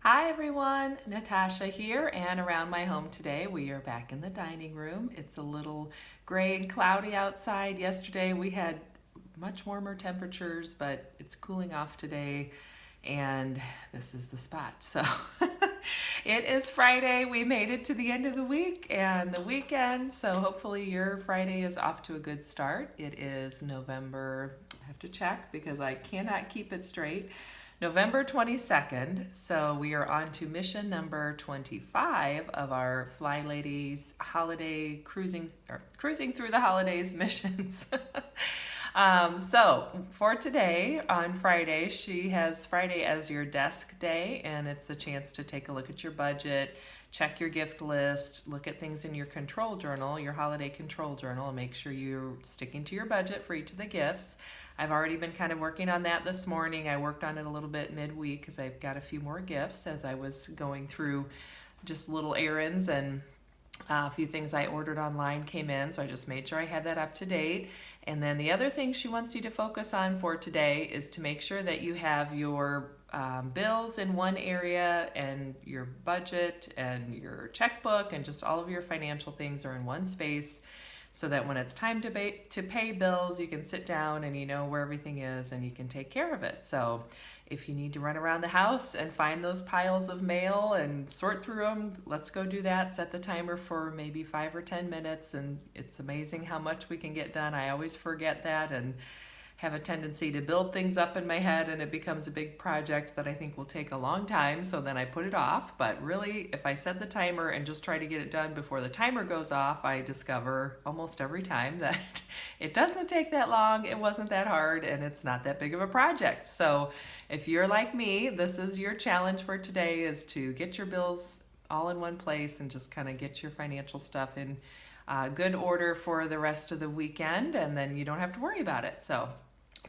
Hi everyone, Natasha here, and around my home today we are back in the dining room. It's a little gray and cloudy outside. Yesterday we had much warmer temperatures, but it's cooling off today and this is the spot. So it is Friday. We made it to the end of the week and the weekend, so hopefully your Friday is off to a good start. It is November, I have to check because I cannot keep it straight. November 22nd, so we are on to mission number 25 of our Fly Ladies holiday cruising through the holidays missions. So for today, on Friday, she has Friday as your desk day, and it's a chance to take a look at your budget, check your gift list, look at things in your control journal, your holiday control journal, and make sure you're sticking to your budget for each of the gifts. I've already been kind of working on that this morning. I worked on it a little bit midweek because I've got a few more gifts as I was going through just little errands, and a few things I ordered online came in, so I just made sure I had that up to date. And then the other thing she wants you to focus on for today is to make sure that you have your bills in one area and your budget and your checkbook and just all of your financial things are in one space, so that when it's time to pay bills, you can sit down and you know where everything is and you can take care of it. So if you need to run around the house and find those piles of mail and sort through them, let's go do that. Set the timer for maybe 5 or 10 minutes, and it's amazing how much we can get done. I always forget that and have a tendency to build things up in my head, and it becomes a big project that I think will take a long time, so then I put it off. But really, if I set the timer and just try to get it done before the timer goes off, I discover almost every time that it doesn't take that long, it wasn't that hard, and it's not that big of a project. So if you're like me, this is your challenge for today, is to get your bills all in one place and just kind of get your financial stuff in good order for the rest of the weekend, and then you don't have to worry about it. So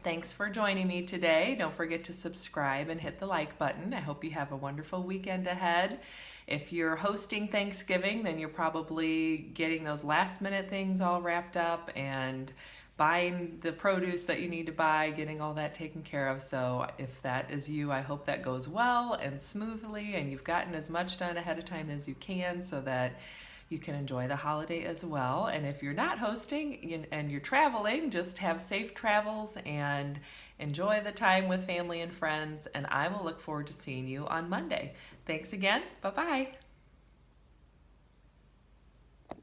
thanks for joining me today. Don't forget to subscribe and hit the like button. I hope you have a wonderful weekend ahead. If you're hosting Thanksgiving, then you're probably getting those last minute things all wrapped up and buying the produce that you need to buy, getting all that taken care of. So if that is you, I hope that goes well and smoothly and you've gotten as much done ahead of time as you can so that you can enjoy the holiday as well. And if you're not hosting and you're traveling, just have safe travels and enjoy the time with family and friends. And I will look forward to seeing you on Monday. Thanks again. Bye-bye.